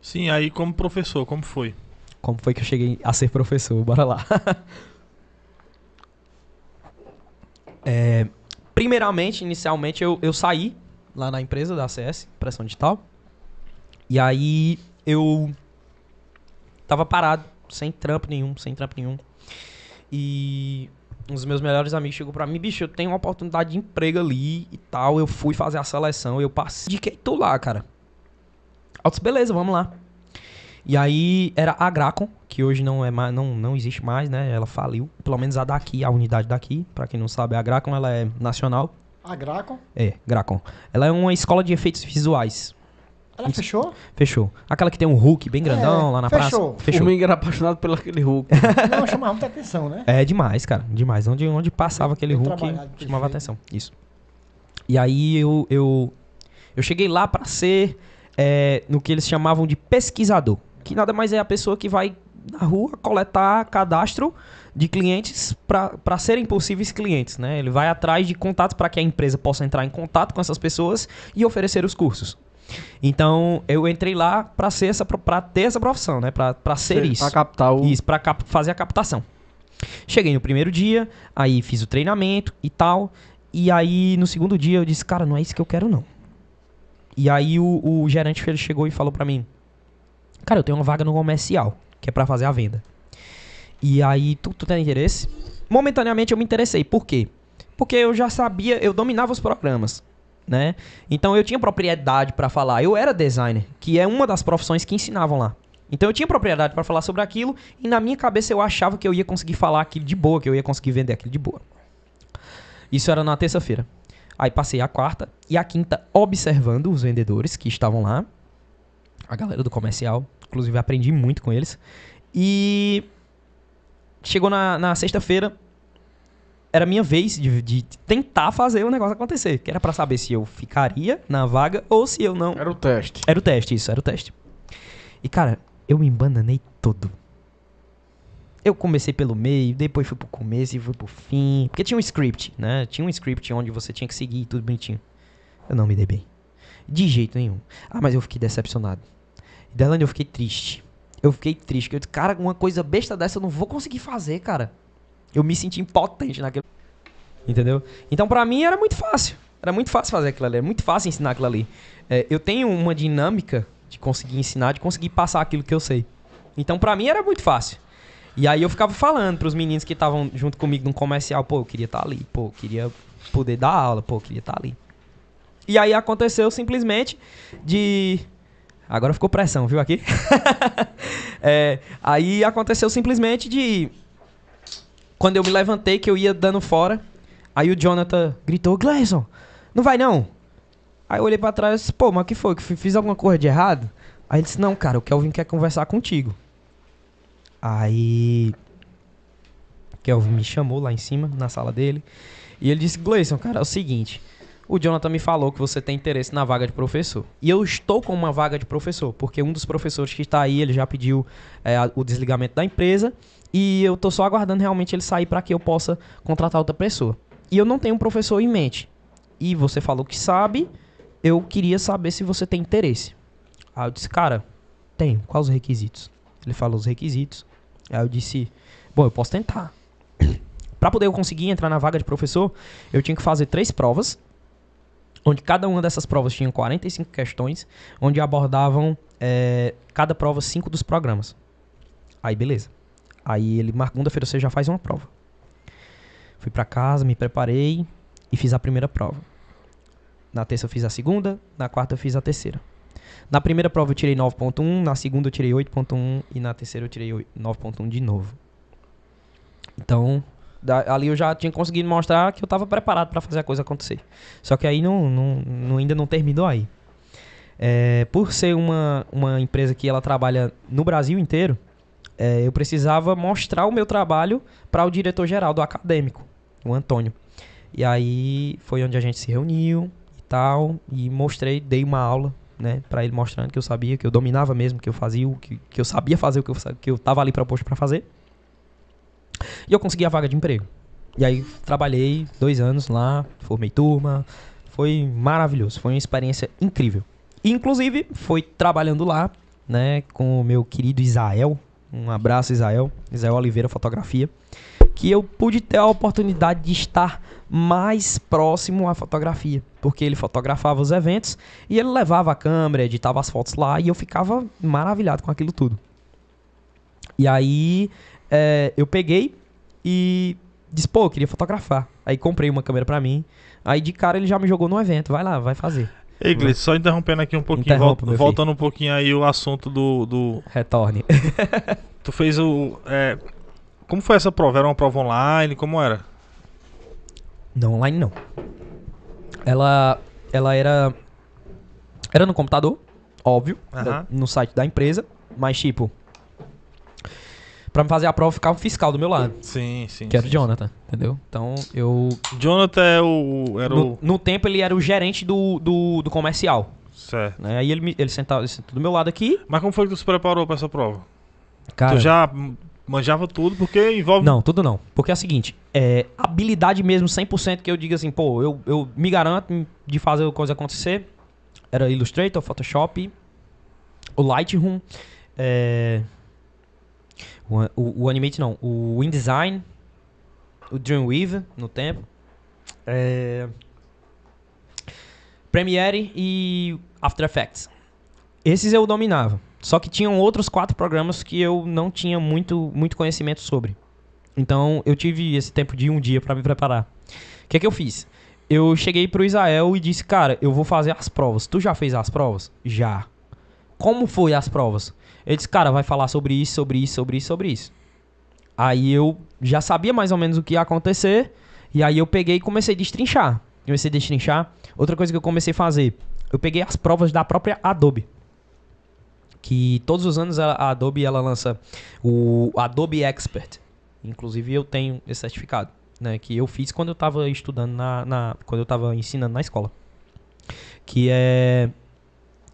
Sim, aí como professor, como foi? Como foi que eu cheguei a ser professor? Bora lá. Primeiramente, inicialmente, eu saí lá na empresa da ACS, Impressão Digital. E aí eu tava parado, sem trampo nenhum, sem trampo nenhum. E um dos meus melhores amigos chegou pra mim, bicho, eu tenho uma oportunidade de emprego ali e tal. Eu fui fazer a seleção, eu passei. Indiquei tu lá, cara. Eu disse, beleza, vamos lá. E aí era a Gracon, que hoje não é mais, não existe mais, né? Ela faliu. Pelo menos a daqui, a unidade daqui. Pra quem não sabe, a Gracon ela é nacional. A Gracon, É, Gracon. Ela é uma escola de efeitos visuais. ela fechou? Fechou. Aquela que tem um Hulk bem grandão lá na fechou. praça. Fechou. O Minga era apaixonado pelo aquele Hulk. Não, chamava muita atenção, né? É demais, cara. Demais. Onde passava aquele Bem Hulk, trabalhado, chamava perfeito. atenção. Isso. E aí eu cheguei lá pra ser no que eles chamavam de pesquisador. Que nada mais é a pessoa que vai na rua coletar cadastro de clientes para serem possíveis clientes, né? Ele vai atrás de contatos para que a empresa possa entrar em contato com essas pessoas e oferecer os cursos. Então, eu entrei lá para ter essa profissão, né? Para ser isso. Pra captar o... Isso, para fazer a captação. Cheguei no primeiro dia, aí fiz o treinamento e tal. E aí, no segundo dia, eu disse, cara, não é isso que eu quero, não. E aí, o gerente ele chegou e falou pra mim, cara, eu tenho uma vaga no comercial, que é pra fazer a venda. E aí, tu tem interesse? Momentaneamente, eu me interessei. Por quê? Porque eu já sabia, eu dominava os programas, né? Então, eu tinha propriedade pra falar. Eu era designer, que é uma das profissões que ensinavam lá. Então, eu tinha propriedade pra falar sobre aquilo e na minha cabeça eu achava que eu ia conseguir falar aquilo de boa, que eu ia conseguir vender aquilo de boa. Isso era na terça-feira. Aí passei a quarta e a quinta observando os vendedores que estavam lá. A galera do comercial. Inclusive aprendi muito com eles. E chegou na sexta-feira. Era minha vez de tentar fazer o negócio acontecer. Que era pra saber se eu ficaria na vaga ou se eu não. Era o teste. Era o teste, isso, era o teste. E cara, eu me embananei todo. Eu comecei pelo meio, depois fui pro começo e fui pro fim. Porque tinha um script, né? Tinha um script onde você tinha que seguir tudo bonitinho. Eu não me dei bem. De jeito nenhum. Ah, mas eu fiquei decepcionado. Delane, eu fiquei triste. Eu fiquei triste. Eu disse, cara, uma coisa besta dessa eu não vou conseguir fazer, cara. Eu me senti impotente naquele... Entendeu? Então, pra mim, era muito fácil. Era muito fácil fazer aquilo ali. Era muito fácil ensinar aquilo ali. Eu tenho uma dinâmica de conseguir ensinar, de conseguir passar aquilo que eu sei. Então, pra mim, era muito fácil. E aí eu ficava falando pros meninos que estavam junto comigo num comercial, pô, eu queria estar ali, pô, eu queria poder dar aula, pô, eu queria estar ali. E aí aconteceu simplesmente de... Agora ficou pressão, viu aqui? Aí aconteceu simplesmente de... Quando eu me levantei, que eu ia dando fora, aí o Jonathan gritou, Gleison, não vai não? Aí eu olhei pra trás e disse, pô, mas o que foi? Que fiz alguma coisa de errado? Aí ele disse, não, cara, o Kelvin quer conversar contigo. Aí Kelvin me chamou lá em cima, na sala dele. E ele disse, Gleison, cara, é o seguinte. O Jonathan me falou que você tem interesse na vaga de professor. E eu estou com uma vaga de professor. Porque um dos professores que está aí, ele já pediu o desligamento da empresa. E eu tô só aguardando realmente ele sair para que eu possa contratar outra pessoa. E eu não tenho um professor em mente. E você falou que sabe. Eu queria saber se você tem interesse. Aí eu disse, cara, tenho. Quais os requisitos? Ele falou os requisitos. Aí eu disse, bom, eu posso tentar. Para poder eu conseguir entrar na vaga de professor, eu tinha que fazer 3 provas, onde cada uma dessas provas tinha 45 questões, onde abordavam cada prova 5 dos programas. Aí beleza. Aí ele, segunda-feira você já faz uma prova. Fui pra casa, me preparei e fiz a primeira prova. Na terça eu fiz a segunda, na quarta eu fiz a terceira. Na primeira prova eu tirei 9.1, na segunda eu tirei 8.1 e na terceira eu tirei 9.1 de novo. Então, ali eu já tinha conseguido mostrar que eu estava preparado para fazer a coisa acontecer. Só que aí ainda não terminou aí. Por ser uma empresa que ela trabalha no Brasil inteiro, eu precisava mostrar o meu trabalho para o diretor-geral do acadêmico, o Antônio. E aí foi onde a gente se reuniu e tal, e mostrei, dei uma aula, né, para ele mostrando que eu sabia, que eu dominava mesmo, que eu fazia, que eu sabia fazer o que eu tava ali proposto para fazer. E eu consegui a vaga de emprego. E aí trabalhei 2 anos lá, formei turma, foi maravilhoso, foi uma experiência incrível. E, inclusive, foi trabalhando lá né, com o meu querido Isael. Um abraço, Isael. Isael Oliveira Fotografia. Que eu pude ter a oportunidade de estar mais próximo à fotografia. Porque ele fotografava os eventos e ele levava a câmera, editava as fotos lá e eu ficava maravilhado com aquilo tudo. E aí eu peguei e disse, pô, eu queria fotografar. Aí comprei uma câmera pra mim. Aí de cara ele já me jogou no evento. Vai lá, vai fazer. Ei, Gleice, só interrompendo aqui um pouquinho, voltando um pouquinho aí o assunto do... Retorne. Tu fez o... Como foi essa prova? Era uma prova online? Como era? Não, online não. Ela era no computador, óbvio, no site da empresa, mas tipo, pra me fazer a prova ficava o fiscal do meu lado. Sim. Que era o Jonathan, entendeu? Então eu... Jonathan No tempo ele era o gerente do comercial. Certo. Né? Aí ele sentou do meu lado aqui. Mas como foi que tu se preparou pra essa prova? Cara, tu já manjava tudo, porque envolve... Não, tudo não. Porque é o seguinte, habilidade mesmo 100% que eu digo assim, pô, eu me garanto de fazer a coisa acontecer. Era Illustrator, Photoshop, o Lightroom, o Animate não, o InDesign, o Dreamweaver no tempo, Premiere e After Effects. Esses eu dominava. Só que tinham outros 4 programas que eu não tinha muito conhecimento sobre. Então eu tive esse tempo de um dia pra me preparar. O que eu fiz? Eu cheguei pro Isael e disse, cara, eu vou fazer as provas. Tu já fez as provas? Já. Como foi as provas? Ele disse, cara, vai falar sobre isso, sobre isso, sobre isso, sobre isso. Aí eu já sabia mais ou menos o que ia acontecer. E aí eu peguei e comecei a destrinchar. Outra coisa que eu comecei a fazer, eu peguei as provas da própria Adobe. Que todos os anos a Adobe ela lança o Adobe Expert. Inclusive eu tenho esse certificado, né, que eu fiz quando eu estava estudando quando eu estava ensinando na escola. Que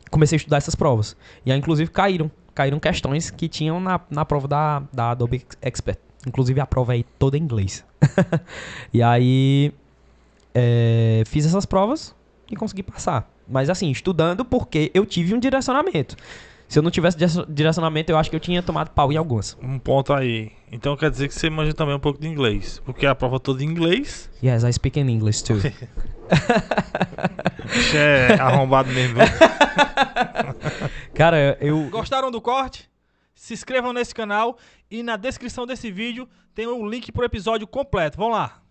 comecei a estudar essas provas. E aí inclusive caíram questões que tinham na prova da Adobe Expert. Inclusive a prova é toda em inglês. E aí fiz essas provas e consegui passar. Mas assim, estudando porque eu tive um direcionamento. Se eu não tivesse direcionamento, eu acho que eu tinha tomado pau em algumas. Um ponto aí. Então quer dizer que você manja também um pouco de inglês. Porque a prova toda em inglês. Yes, I speak in English too. Bicho é arrombado mesmo. Cara, eu... Gostaram do corte? Se inscrevam nesse canal e na descrição desse vídeo tem um link pro episódio completo. Vamos lá.